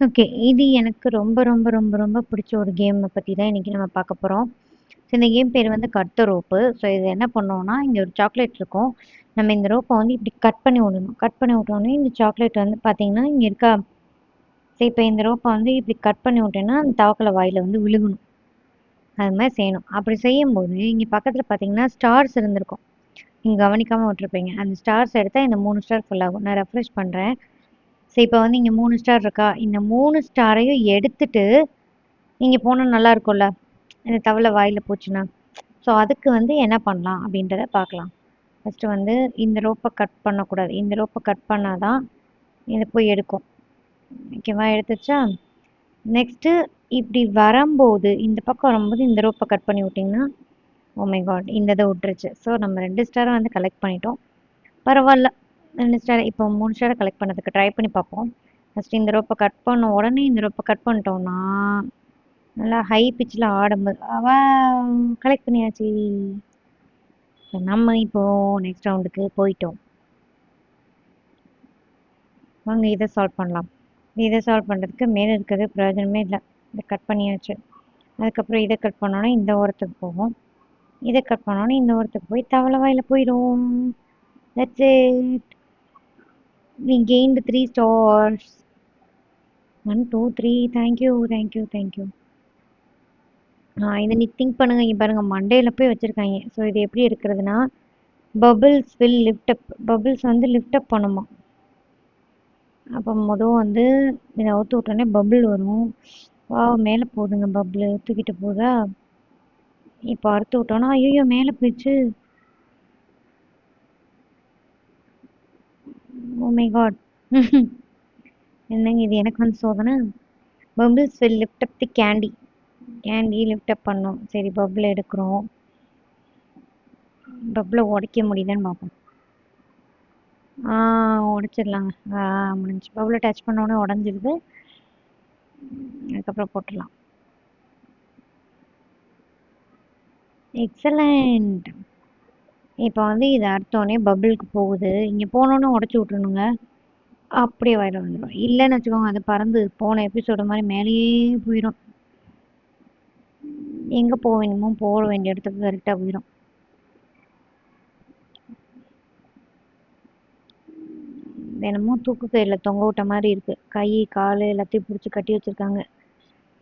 Okay. இது எனக்கு ரொம்ப, ரொம்ப, ரொம்ப, ரொம்ப பிடிச்ச ஒரு கேம பத்தி தான் இன்னைக்கு நம்ம பார்க்க போறோம். ஸோ இந்த கேம் பேர் வந்து கட் த ரோப்பு. ஸோ இது என்ன பண்ணோம்னா, இங்க ஒரு சாக்லேட் இருக்கும். நம்ம இந்த ரோப்ப வந்து இப்டி கட் பண்ணி விடணும். கட் பண்ணி விட்டோனே இந்த சாக்லேட் வந்து பார்த்தீங்கன்னா, இங்க இருக்கா? ஸோ இப்ப இந்த ரோப்ப வந்து இப்டி கட் பண்ணி விட்டேன்னா, அந்த தவக்கல வாயில வந்து விழுகணும். அது மாரி செய்யணும். அப்படி செய்யும்போது, இங்க பக்கத்துல பார்த்தீங்கன்னா, ஸ்டார்ஸ் இருந்திருக்கும். நீங்க கவனிக்காம விட்டுருப்பீங்க. அந்த ஸ்டார்ஸ் எடுத்தா இந்த 3 ஸ்டார் ஃபுல் ஆகும். நான் ரெஃப்ரெஷ் பண்றேன். ஸோ இப்ப வந்து இங்க 3 ஸ்டார் இருக்கா? இந்த 3 ஸ்டாரையும் எடுத்துட்டு, இங்க போனா நல்லா இருக்கும்ல. இந்த தவள வாயில போச்சுன்னா. ஸோ அதுக்கு வந்து என்ன பண்ணலாம்? அப்படின்றத பார்க்கலாம். ஃபர்ஸ்ட்டு வந்து இந்த ரோப்ப கட் பண்ணக்கூடாது. இந்த ரோப்ப கட் பண்ணா தான் இது போய் எடுக்கும். ஓகேவா? எடுத்துருச்சா? நெக்ஸ்ட்டு இப்டி வரம்போது, இந்த பக்கம் வரும்போது இந்த ரோப்ப கட் பண்ணி விட்டீங்கன்னா, ஓ மை காட்! இந்த இத விட்டுருச்சு. ஸோ நம்ம 2 ஸ்டார வந்து கலெக்ட் பண்ணிட்டோம். பரவால்ல. 2 ஸ்டார் இப்போ 3 ஸ்டார கலெக்ட் பண்ணதுக்கு ட்ரை பண்ணி பார்ப்போம். ஃபர்ஸ்ட்டு இந்த ரோப்ப கட் பண்ண உடனே இந்த ரோப்ப கட் பண்ணிட்டோம்னா, நல்லா ஹை பிட்ச்ல ஆடும்போது வாவ்! கலெக்ட் பண்ணியாச்சு. நம்ம இப்போ நெக்ஸ்ட் ரவுண்டுக்கு போயிட்டோம். வாங்க இத சால்வ் பண்ணலாம். இத சால்வ் பண்றதுக்கு மேல இருக்கிறது பிரயோஜனமே இல்ல. இத கட் பண்ணியாச்சு. அதுக்கப்புறம் இத கட் பண்ணோம்னா இந்த ஓரத்துக்கு போகும். இத கட் பண்ணோம்னா இந்த ஓரத்துக்கு போய் தவள வாயில போயிடும். That's it. We gained 3 stars. 1, 2, 3. Thank you, thank you, thank you. இத நீ திங்க் பண்ணுங்க. இங்க பாருங்க மண்டையில போய் வச்சிருக்காய்ங்க. ஸோ இது எப்படி எடுக்கிறதுனா, bubbles will lift up. Bubbles வந்து லிஃப்ட் அப் பண்ணுமாம். அப்போ வந்து இத அவுத்து விட்டோனே பபிள் வரும். வாவ்! மேல போகுதுங்க பபிள். தூக்கிட்டு போதா? இப்போ அறுத்து விட்டோம்னா, ஐயய்யோ! மேல போயிடுச்சு. Oh my God! என்னங்க இது எனக்கு வந்து சோதனை? Bubbles will lift up the candy. Candy lift up பண்ணோம். சரி பபிள் எடுக்கிறோம். பபிள உடைக்க முடியுதான்னு பார்ப்போம். ஆ உடைச்சிடலாங்க. முடிஞ்சுச்சு. பபிள டச் பண்ண உடனே உடஞ்சிருது. அதுக்கப்புறம் போட்டுடலாம். எக்ஸலண்ட்! இப்போ வந்து இத அறுத்தோனே பபிளுக்கு போகுது. இங்க போனோனே உடைச்சு விட்டுறணுங்க. அப்படியே வாயில வந்துரும். இல்லன்னு வச்சுக்கோங்க, அது பறந்து போன எபிசோடு மாரி மேலேயே போயிரும். எங்க போ வேணுமோ போக வேண்டிய இடத்துக்கு கரெக்ட்டா போயிரும். என்னமோ தூக்கு கயிறுல தொங்க விட்ட மாரி இருக்கு. கை, காலு எல்லாத்தையும் புடிச்சு கட்டி வச்சிருக்காங்க.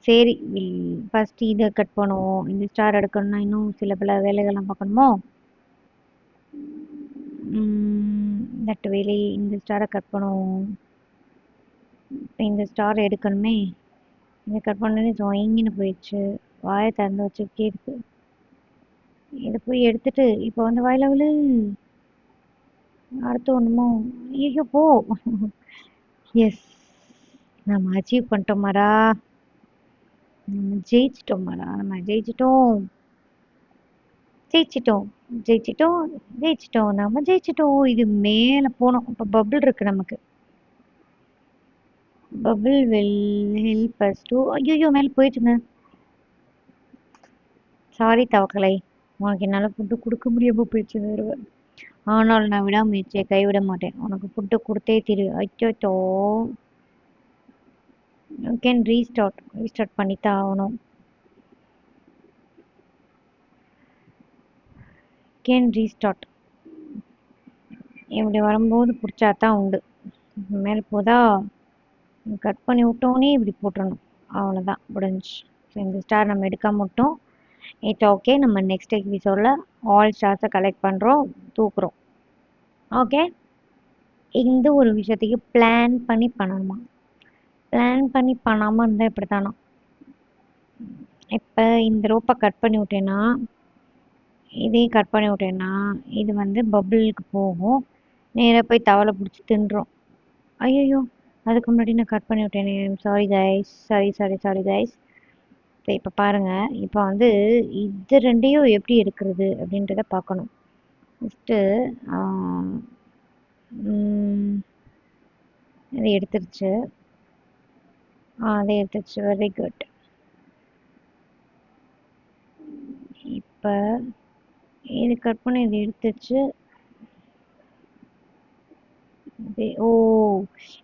சரி ஃபர்ஸ்ட் இத கட் பண்ணுவோம். இந்த ஸ்டார் எடுக்கணும்னா இன்னும் சில பல வேலைகள்லாம் பார்க்கணுமோ? தட் வேலை இந்த ஸ்டார கட் பண்ணுவோம். இந்த ஸ்டார் எடுக்கணுமே. இத கட் பண்ணோனே ஜொயிங்ன்னு போயிடுச்சு. வாய திறந்து வச்சுக்கிட்டே இருக்கு. இத போய் எடுத்துட்டு இப்போ வந்து வாயில விழு. அடுத்து ஒண்ணுமோ? ஐயய்யோ! போ. எஸ். நம்ம அச்சீவ் பண்ணிட்டோம் மாறா. நம்ம ஜெயிச்சிட்டோம் மாறா. நம்ம ஜெயிச்சிட்டோம். ஜெயிச்சிட்டோம். ஜெயிச்சிட்டோம். ஜெயிச்சிட்டோம். நம்ம ஜெயிச்சிட்டோம். இது மேல போனோம். இப்ப பபிள் இருக்கு நமக்கு. Bubble will help us to ஐயய்யோ! மேல போயிடுச்சுங்க. சாரி தவக்கலை. உனக்கு என்னால ஃபுட்டு குடுக்க முடியாம போயிடுச்சு வேற. ஆனால் நான் விடாமுயற்சியை கைவிட மாட்டேன். உனக்கு ஃபுட்டு குடுத்தே தீரு. அச்சச்சோ! You can restart. ரீஸ்டார்ட் பண்ணித்தான் ஆகணும். Can restart. இப்படி வரும்போது புடிச்சா தான் உண்டு. மேல போதா? கட் பண்ணி விட்டோனே இப்படி போட்டுறணும். அவ்வளோதான் முடிஞ்சுச்சு. ஸோ இந்த ஸ்டார் நம்ம எடுக்காம விட்டோம். It's okay. நம்ம நெக்ஸ்ட் எபிசோட்ல ஆல் ஸ்டார்ஸை கலெக்ட் பண்ணுறோம், தூக்குறோம். ஓகே. இந்த ஒரு விஷயத்துக்கு பிளான் பண்ணி பண்ணணுமா? பிளான் பண்ணி பண்ணாம இருந்தா இப்படித்தானா? இப்ப இந்த ரோப்பை கட் பண்ணி விட்டேன்னா, இதையும் கட் பண்ணி விட்டேன்னா, இது வந்து பபிளுக்கு போகும். நேரா போய் தவளை பிடிச்சி தின்றும். ஐயய்யோ! அதுக்கு முன்னாடி நான் கட் பண்ணி விட்டேனே. Sorry guys. Sorry, sorry, sorry guys. இப்ப பாருங்க. இப்ப வந்து இது 2யும் எப்படி எடுக்கிறது அப்படின்றத பார்க்கணும். ஃபர்ஸ்ட்டு ஆ ம் இத எடுத்துருச்சு. அத எடுத்துருச்சு. Very good. இப்ப இது கட் பண்ணி இத எடுத்துருச்சு. ஓ!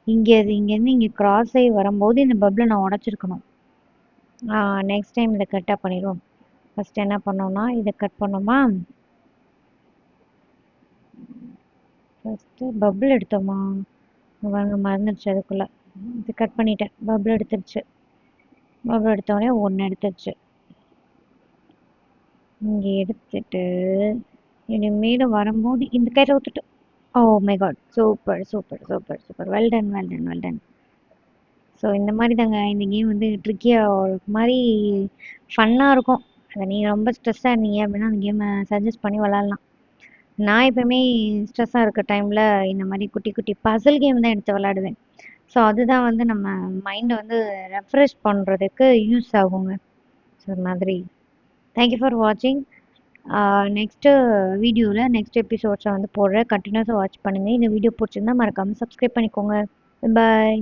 இங்கேருந்து இங்க கிராஸ் ஆயி வரும்போது இந்த பல்ப நான் உடைச்சிருக்கணும். நெக்ஸ்ட் டைம் இத கரெக்ட்டா பண்ணிருவோம். ஃபர்ஸ்ட் என்ன பண்ணோம்னா, இத கட் பண்ணோமா? ஃபர்ஸ்ட்டு பபிள் எடுத்தோமா? இங்க பாருங்க மறந்துருச்சு அதுக்குள்ள. இது கட் பண்ணிட்டேன். பபிள் எடுத்துருச்சு. பபிள் எடுத்தோனே 1 எடுத்துருச்சு. இங்க எடுத்துட்டு, இனிமேல வரும்போது இந்த கயிற ஊத்துட்டு oh my God! Super, super, super, super. Well done, well done, well done. So இந்த மாரி தாங்க இந்த கேம் வந்து ட்ரிக்கியா ஒரு மாரி ஃபன்னா இருக்கும். அத நீங்க ரொம்ப ஸ்ட்ரெஸ்ஸா இருந்தீங்க அப்டின்னா, அந்த கேம சஜெஸ்ட் பண்ணி விளையாடலாம். நான் எப்பவுமே ஸ்ட்ரெஸ்ஸா இருக்க டைம்ல இந்த மாரி குட்டி, குட்டி பசில் கேம் தான் எடுத்து விளையாடுவேன். ஸோ அதுதான் வந்து நம்ம மைண்ட வந்து ரெஃப்ரெஷ் பண்றதுக்கு யூஸ் ஆகுங்க. ஸோ அது மாதிரி. தேங்க் யூ ஃபார் வாட்சிங். நெக்ஸ்ட்டு வீடியோல நெக்ஸ்ட் எபிசோட்ஸ வந்து போடுறேன். கன்டினியூஸா வாட்ச் பண்ணுங்க. இந்த வீடியோ புடிச்சிருந்தா மறக்காம சப்ஸ்கிரைப் பண்ணிக்கோங்க. பாய்.